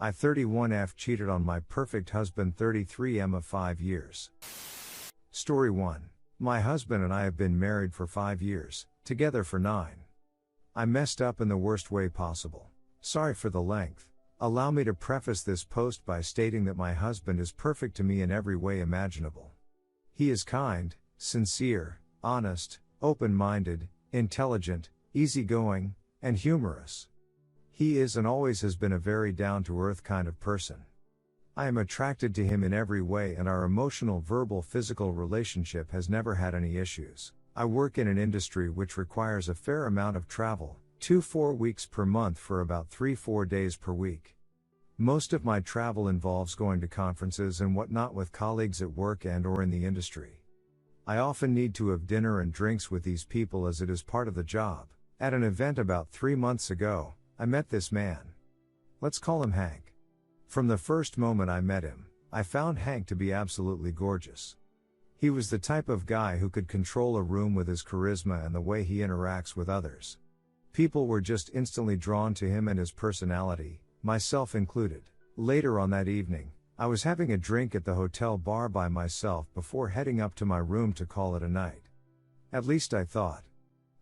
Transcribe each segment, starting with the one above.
I 31F cheated on my perfect husband 33M of 5 years. Story 1. My husband and I have been married for 5 years, together for 9. I messed up in the worst way possible. Sorry for the length. Allow me to preface this post by stating that my husband is perfect to me in every way imaginable. He is kind, sincere, honest, open-minded, intelligent, easygoing, and humorous. He is and always has been a very down-to-earth kind of person. I am attracted to him in every way, and our emotional, verbal, physical relationship has never had any issues. I work in an industry which requires a fair amount of travel, 2-4 weeks per month for about 3-4 days per week. Most of my travel involves going to conferences and whatnot with colleagues at work and or in the industry. I often need to have dinner and drinks with these people as it is part of the job. At an event about 3 months ago, I met this man. Let's call him Hank. From the first moment I met him, I found Hank to be absolutely gorgeous. He was the type of guy who could control a room with his charisma and the way he interacts with others. People were just instantly drawn to him and his personality, myself included. Later on that evening, I was having a drink at the hotel bar by myself before heading up to my room to call it a night. At least I thought.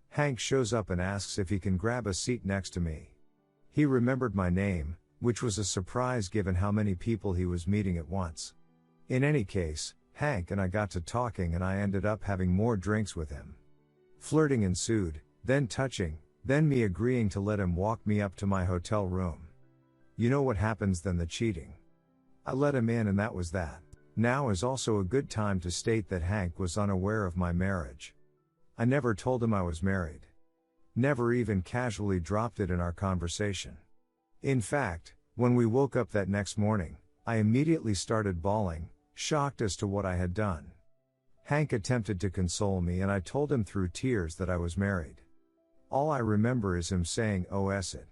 Hank shows up and asks if he can grab a seat next to me. He remembered my name, which was a surprise given how many people he was meeting at once. In any case, Hank and I got to talking and I ended up having more drinks with him. Flirting ensued, then touching, then me agreeing to let him walk me up to my hotel room. You know what happens then? The cheating. I let him in and that was that. Now is also a good time to state that Hank was unaware of my marriage. I never told him I was married. Never even casually dropped it in our conversation. In fact, when we woke up that next morning, I immediately started bawling, shocked as to what I had done. Hank attempted to console me and I told him through tears that I was married. All I remember is him saying, "Oh, is it?"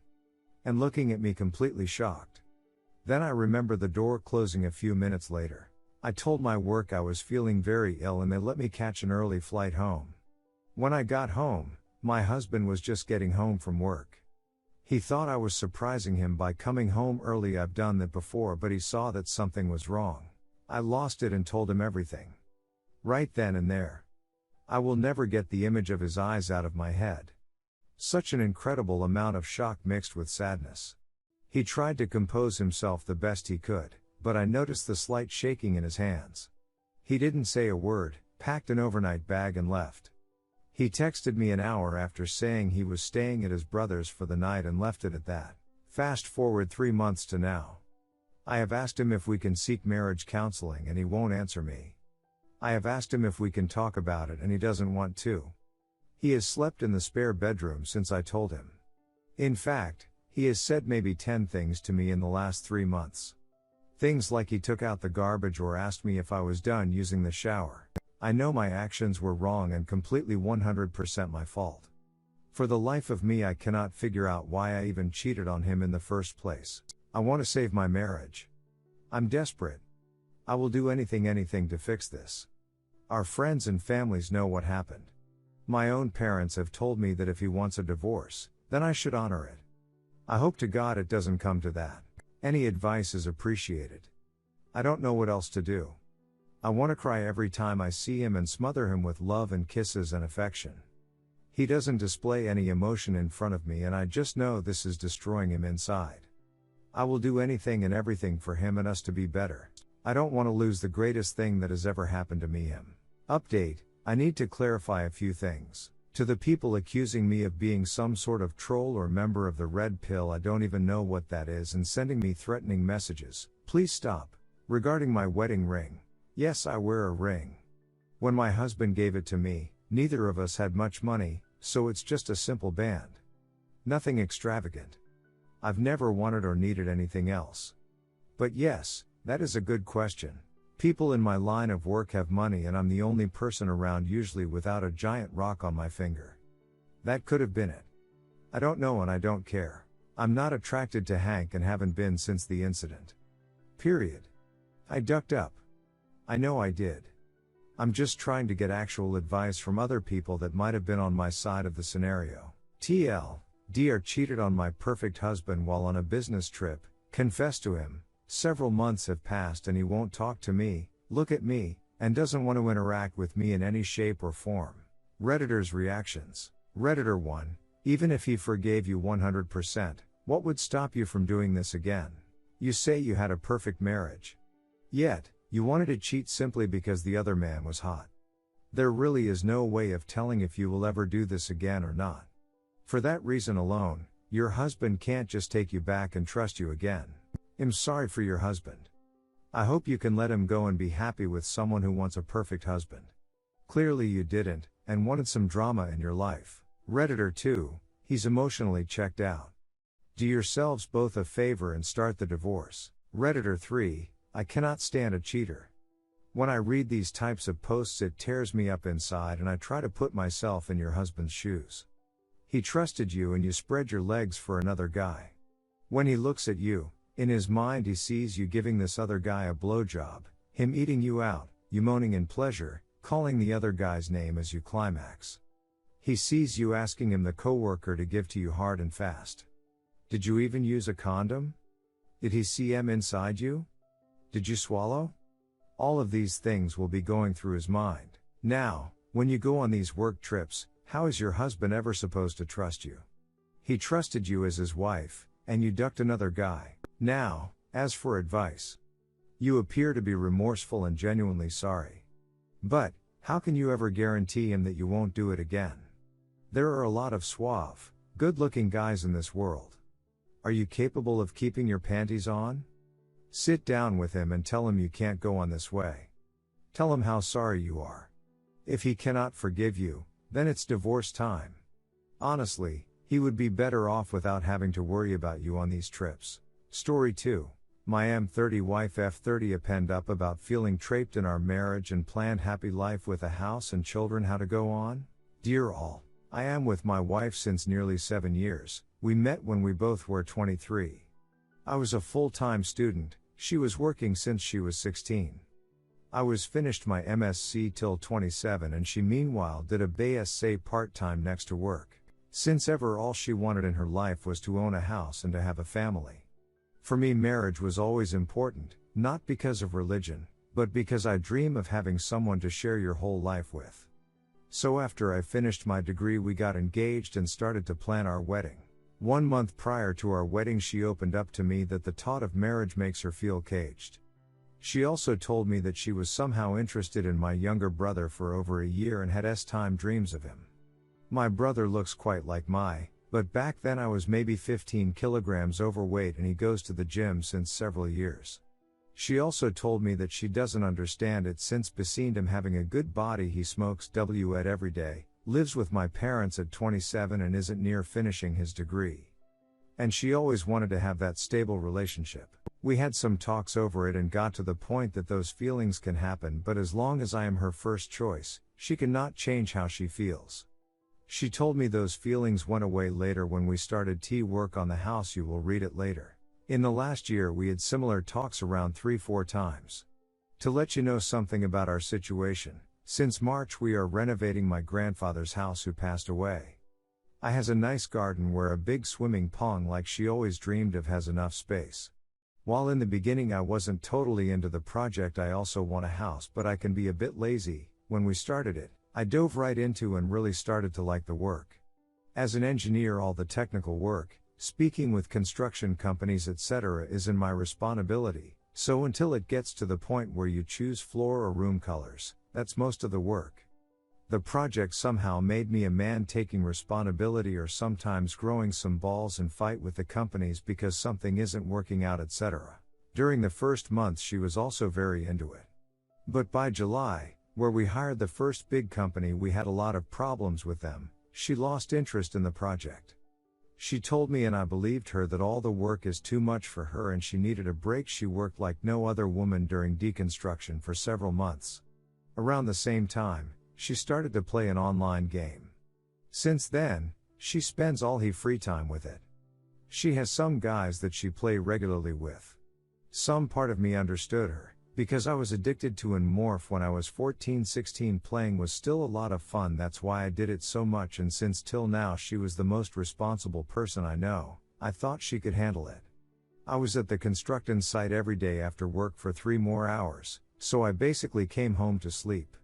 and looking at me completely shocked. Then I remember the door closing a few minutes later. I told my work I was feeling very ill and they let me catch an early flight home. When I got home, my husband was just getting home from work. He thought I was surprising him by coming home early. I've done that before, but he saw that something was wrong. I lost it and told him everything. Right then and there. I will never get the image of his eyes out of my head. Such an incredible amount of shock mixed with sadness. He tried to compose himself the best he could, but I noticed the slight shaking in his hands. He didn't say a word, packed an overnight bag and left. He texted me an hour after saying he was staying at his brother's for the night and left it at that. Fast forward 3 months to now. I have asked him if we can seek marriage counseling and he won't answer me. I have asked him if we can talk about it and he doesn't want to. He has slept in the spare bedroom since I told him. In fact, he has said maybe 10 things to me in the last 3 months. Things like he took out the garbage or asked me if I was done using the shower. I know my actions were wrong and completely 100% my fault. For the life of me I cannot figure out why I even cheated on him in the first place. I want to save my marriage. I'm desperate. I will do anything to fix this. Our friends and families know what happened. My own parents have told me that if he wants a divorce, then I should honor it. I hope to God it doesn't come to that. Any advice is appreciated. I don't know what else to do. I want to cry every time I see him and smother him with love and kisses and affection. He doesn't display any emotion in front of me and I just know this is destroying him inside. I will do anything and everything for him and us to be better. I don't want to lose the greatest thing that has ever happened to me. Update, I need to clarify a few things. To the people accusing me of being some sort of troll or member of the Red Pill, I don't even know what that is, and sending me threatening messages, please stop. Regarding my wedding ring. Yes, I wear a ring. When my husband gave it to me, neither of us had much money, so it's just a simple band. Nothing extravagant. I've never wanted or needed anything else. But yes, that is a good question. People in my line of work have money and I'm the only person around usually without a giant rock on my finger. That could have been it. I don't know and I don't care. I'm not attracted to Hank and haven't been since the incident. Period. I ducked up. I know I did. I'm just trying to get actual advice from other people that might have been on my side of the scenario. TL, Dr. cheated on my perfect husband while on a business trip, Confess to him. Several months have passed and he won't talk to me, look at me, and doesn't want to interact with me in any shape or form. Redditors' reactions. Redditor 1. Even if he forgave you 100%, what would stop you from doing this again? You say you had a perfect marriage. Yet, you wanted to cheat simply because the other man was hot. There really is no way of telling if you will ever do this again or not. For that reason alone, your husband can't just take you back and trust you again. I'm sorry for your husband. I hope you can let him go and be happy with someone who wants a perfect husband. Clearly you didn't, and wanted some drama in your life. Redditor 2, he's emotionally checked out. Do yourselves both a favor and start the divorce. Redditor 3, I cannot stand a cheater. When I read these types of posts it tears me up inside and I try to put myself in your husband's shoes. He trusted you and you spread your legs for another guy. When he looks at you, in his mind he sees you giving this other guy a blowjob, him eating you out, you moaning in pleasure, calling the other guy's name as you climax. He sees you asking him the coworker to give to you hard and fast. Did you even use a condom? Did he see M inside you? Did you swallow? All of these things will be going through his mind. Now, when you go on these work trips, how is your husband ever supposed to trust you? He trusted you as his wife, and you ducked another guy. Now, as for advice. You appear to be remorseful and genuinely sorry. But, how can you ever guarantee him that you won't do it again? There are a lot of suave, good-looking guys in this world. Are you capable of keeping your panties on? Sit down with him and tell him you can't go on this way. Tell him how sorry you are. If he cannot forgive you, then it's divorce time. Honestly, he would be better off without having to worry about you on these trips. Story 2. My M30 wife F30 append up about feeling trapped in our marriage and planned happy life with a house and children. How to go on? Dear all, I am with my wife since nearly 7 years. We met when we both were 23. I was a full-time student, she was working since she was 16. I was finished my MSc till 27 and she meanwhile did a BSc part-time next to work. Since ever all she wanted in her life was to own a house and to have a family. For me marriage was always important, not because of religion, but because I dream of having someone to share your whole life with. So after I finished my degree we got engaged and started to plan our wedding. 1 month prior to our wedding she opened up to me that the thought of marriage makes her feel caged. She also told me that she was somehow interested in my younger brother for over a year and had time dreams of him. My brother looks quite like but back then I was maybe 15 kilograms overweight and he goes to the gym since several years. She also told me that she doesn't understand it since beseen him having a good body. He smokes weed every day, lives with my parents at 27 and isn't near finishing his degree. And she always wanted to have that stable relationship. We had some talks over it and got to the point that those feelings can happen, but as long as I am her first choice, she cannot change how she feels. She told me those feelings went away later when we started work on the house. You will read it later. In the last year we had similar talks around 3-4 times. To let you know something about our situation, since March we are renovating my grandfather's house who passed away. I has a nice garden where a big swimming pond like she always dreamed of has enough space. While in the beginning I wasn't totally into the project, I also want a house, but I can be a bit lazy. When we started it, I dove right into and really started to like the work. As an engineer, all the technical work, speaking with construction companies etc. is in my responsibility, so until it gets to the point where you choose floor or room colors, that's most of the work. The project somehow made me a man taking responsibility or sometimes growing some balls and fight with the companies because something isn't working out etc. During the first month she was also very into it. But by July, where we hired the first big company, we had a lot of problems with them. She lost interest in the project. She told me, and I believed her, that all the work is too much for her and she needed a break. She worked like no other woman during deconstruction for several months. Around the same time, she started to play an online game. Since then, she spends all her free time with it. She has some guys that she play regularly with. Some part of me understood her, because I was addicted to and morph when I was 14-16. Playing was still a lot of fun, that's why I did it so much, and since till now she was the most responsible person I know, I thought she could handle it. I was at the construction site every day after work for 3 more hours, so I basically came home to sleep.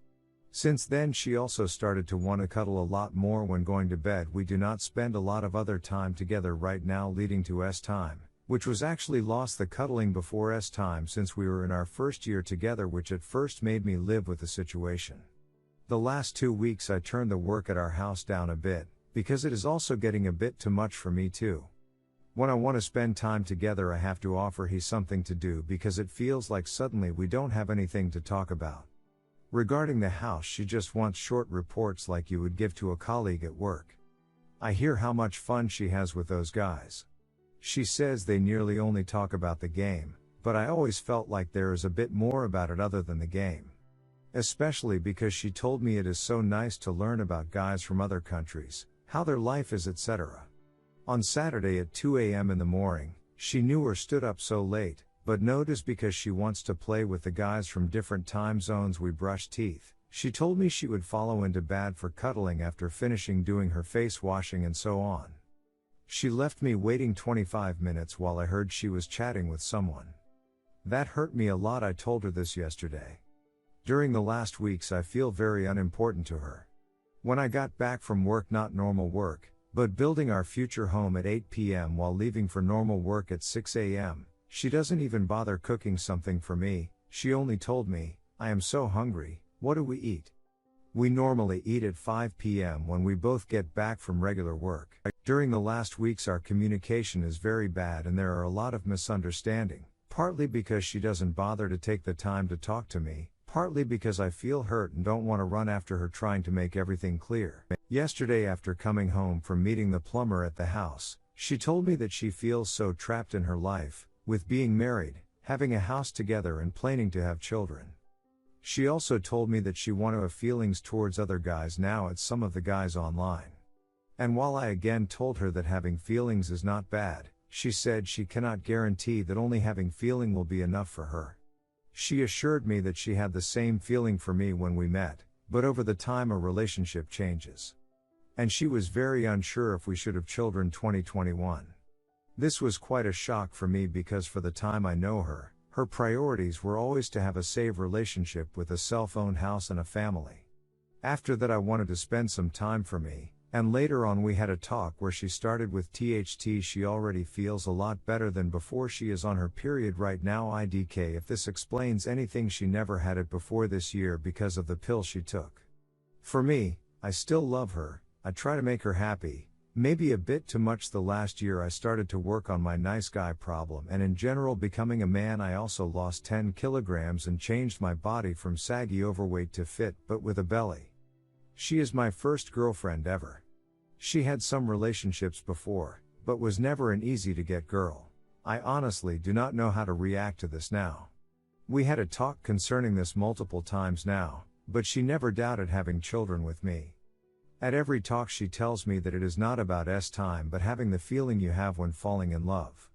Since then she also started to want to cuddle a lot more when going to bed. We do not spend a lot of other time together right now, leading to S time, which was actually lost the cuddling before S time since we were in our first year together, which at first made me live with the situation. The last 2 weeks I turned the work at our house down a bit, because it is also getting a bit too much for me too. When I want to spend time together I have to offer he something to do because it feels like suddenly we don't have anything to talk about. Regarding the house, she just wants short reports like you would give to a colleague at work. I hear how much fun she has with those guys. She says they nearly only talk about the game, but I always felt like there is a bit more about it other than the game. Especially because she told me it is so nice to learn about guys from other countries, how their life is, etc. On Saturday at 2 a.m. in the morning, she knew or stood up so late, but noticed because she wants to play with the guys from different time zones. We brushed teeth. She told me she would follow into bed for cuddling after finishing doing her face washing and so on. She left me waiting 25 minutes while I heard she was chatting with someone. That hurt me a lot. I told her this yesterday. During the last weeks I feel very unimportant to her. When I got back from work, not normal work, but building our future home at 8 p.m. while leaving for normal work at 6 a.m., she doesn't even bother cooking something for me. She only told me, "I am so hungry, what do we eat?" We normally eat at 5 p.m. when we both get back from regular work. During the last weeks our communication is very bad and there are a lot of misunderstanding, partly because she doesn't bother to take the time to talk to me, partly because I feel hurt and don't want to run after her trying to make everything clear. Yesterday after coming home from meeting the plumber at the house, she told me that she feels so trapped in her life, with being married, having a house together and planning to have children. She also told me that she wants to have feelings towards other guys now at some of the guys online. And while I again told her that having feelings is not bad, she said she cannot guarantee that only having feeling will be enough for her. She assured me that she had the same feeling for me when we met, but over the time a relationship changes. And she was very unsure if we should have children. 2021. This was quite a shock for me because for the time I know her, her priorities were always to have a safe relationship with a self-owned house and a family. After that I wanted to spend some time for me, and later on we had a talk where she started with THT. She already feels a lot better than before. She is on her period right now. IDK if this explains anything, she never had it before this year because of the pill she took. For me, I still love her, I try to make her happy. Maybe a bit too much. The last year I started to work on my nice guy problem and in general becoming a man. I also lost 10 kilograms and changed my body from saggy overweight to fit but with a belly. She is my first girlfriend ever. She had some relationships before, but was never an easy to get girl. I honestly do not know how to react to this now. We had a talk concerning this multiple times now, but she never doubted having children with me. At every talk she tells me that it is not about S time but having the feeling you have when falling in love.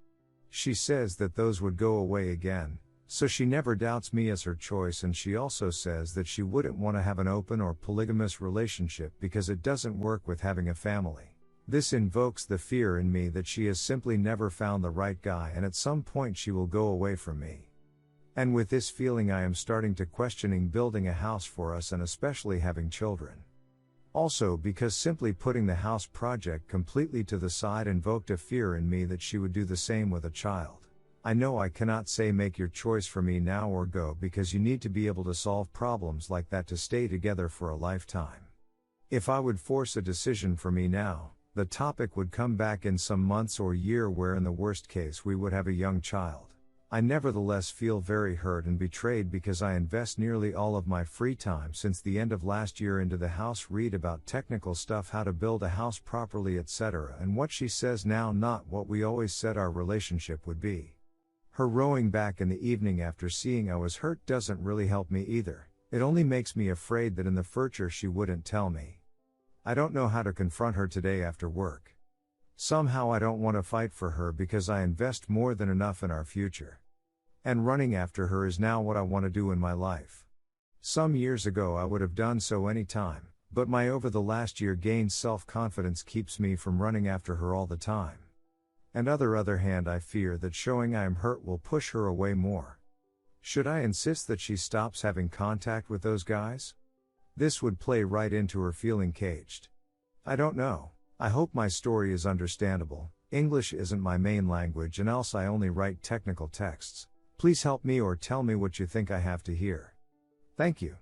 She says that those would go away again, so she never doubts me as her choice, and she also says that she wouldn't want to have an open or polygamous relationship because it doesn't work with having a family. This invokes the fear in me that she has simply never found the right guy and at some point she will go away from me. And with this feeling I am starting to questioning building a house for us and especially having children. Also because simply putting the house project completely to the side invoked a fear in me that she would do the same with a child. I know I cannot say make your choice for me now or go because you need to be able to solve problems like that to stay together for a lifetime. If I would force a decision for me now, the topic would come back in some months or year where in the worst case we would have a young child. I nevertheless feel very hurt and betrayed because I invest nearly all of my free time since the end of last year into the house, read about technical stuff, how to build a house properly, etc. And what she says now, not what we always said our relationship would be. Her rowing back in the evening after seeing I was hurt doesn't really help me either. It only makes me afraid that in the future she wouldn't tell me. I don't know how to confront her today after work. Somehow I don't want to fight for her because I invest more than enough in our future. And running after her is now what I want to do in my life. Some years ago I would have done so any time, but my over the last year gained self-confidence keeps me from running after her all the time. And other hand I fear that showing I am hurt will push her away more. Should I insist that she stops having contact with those guys? This would play right into her feeling caged. I don't know. I hope my story is understandable. English isn't my main language and else I only write technical texts. Please help me or tell me what you think I have to hear. Thank you.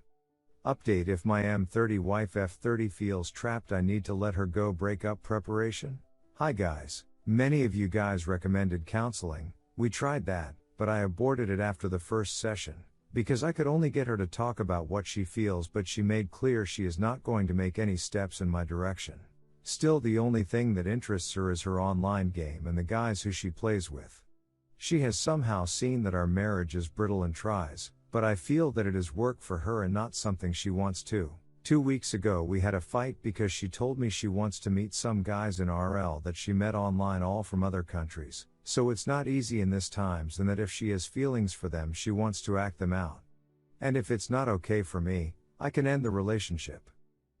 Update: if my M30 wife F30 feels trapped, I need to let her go. Breakup preparation? Hi guys. Many of you guys recommended counseling. We tried that, but I aborted it after the first session, because I could only get her to talk about what she feels, but she made clear she is not going to make any steps in my direction. Still, the only thing that interests her is her online game and the guys who she plays with. She has somehow seen that our marriage is brittle and tries, but I feel that it is work for her and not something she wants to. 2 weeks ago we had a fight because she told me she wants to meet some guys in RL that she met online, all from other countries, so it's not easy in this times, and that if she has feelings for them she wants to act them out. And if it's not okay for me, I can end the relationship.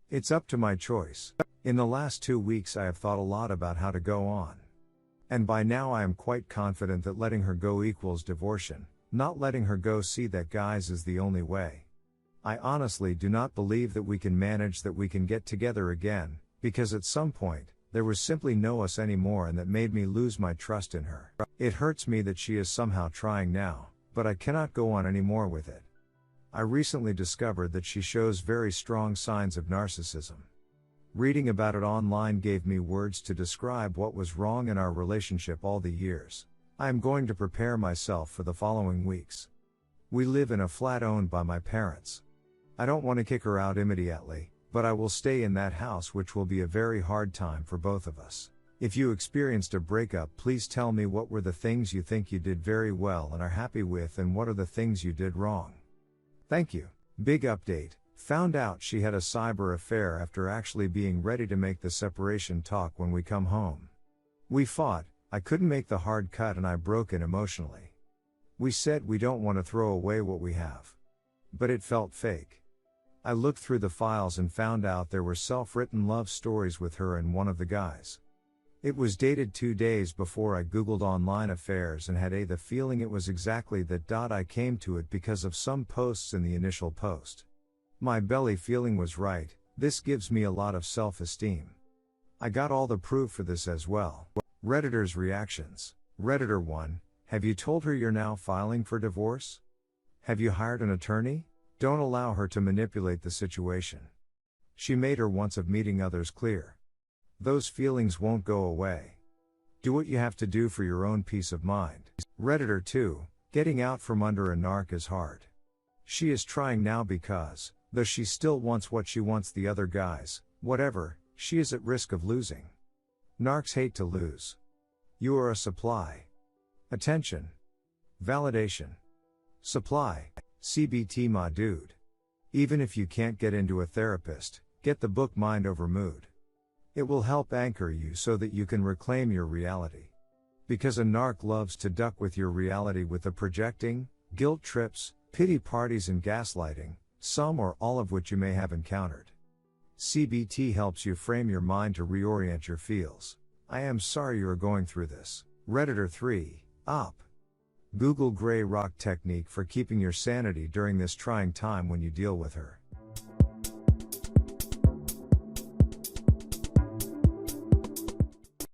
It's up to my choice. In the last 2 weeks I have thought a lot about how to go on. And by now I am quite confident that letting her go equals divortion, not letting her go see that guys is the only way. I honestly do not believe that we can manage, that we can get together again, because at some point, there was simply no us anymore, and that made me lose my trust in her. It hurts me that she is somehow trying now, but I cannot go on anymore with it. I recently discovered that she shows very strong signs of narcissism. Reading about it online gave me words to describe what was wrong in our relationship all the years. I am going to prepare myself for the following weeks. We live in a flat owned by my parents. I don't want to kick her out immediately, but I will stay in that house, which will be a very hard time for both of us. If you experienced a breakup, please tell me what were the things you think you did very well and are happy with, and what are the things you did wrong. Thank you. Big update. Found out she had a cyber affair after actually being ready to make the separation talk when we come home. We fought, I couldn't make the hard cut, and I broke in emotionally. We said we don't want to throw away what we have. But it felt fake. I looked through the files and found out there were self-written love stories with her and one of the guys. It was dated 2 days before I googled online affairs and had the feeling it was exactly that. I came to it because of some posts in the initial post. My belly feeling was right. This gives me a lot of self-esteem. I got all the proof for this as well. Redditors' reactions. Redditor 1, have you told her you're now filing for divorce? Have you hired an attorney? Don't allow her to manipulate the situation. She made her wants of meeting others clear. Those feelings won't go away. Do what you have to do for your own peace of mind. Redditor 2, getting out from under a narc is hard. She is trying now because, though she still wants what she wants, the other guys, whatever, she is at risk of losing. Narcs hate to lose. You are a supply. Attention. Validation. Supply. CBT my dude. Even if you can't get into a therapist, get the book Mind Over Mood. It will help anchor you so that you can reclaim your reality. Because a narc loves to duck with your reality with the projecting, guilt trips, pity parties and gaslighting, some or all of which you may have encountered. CBT helps you frame your mind to reorient your feels. I am sorry you are going through this. Redditor 3, op. Google Gray Rock technique for keeping your sanity during this trying time when you deal with her.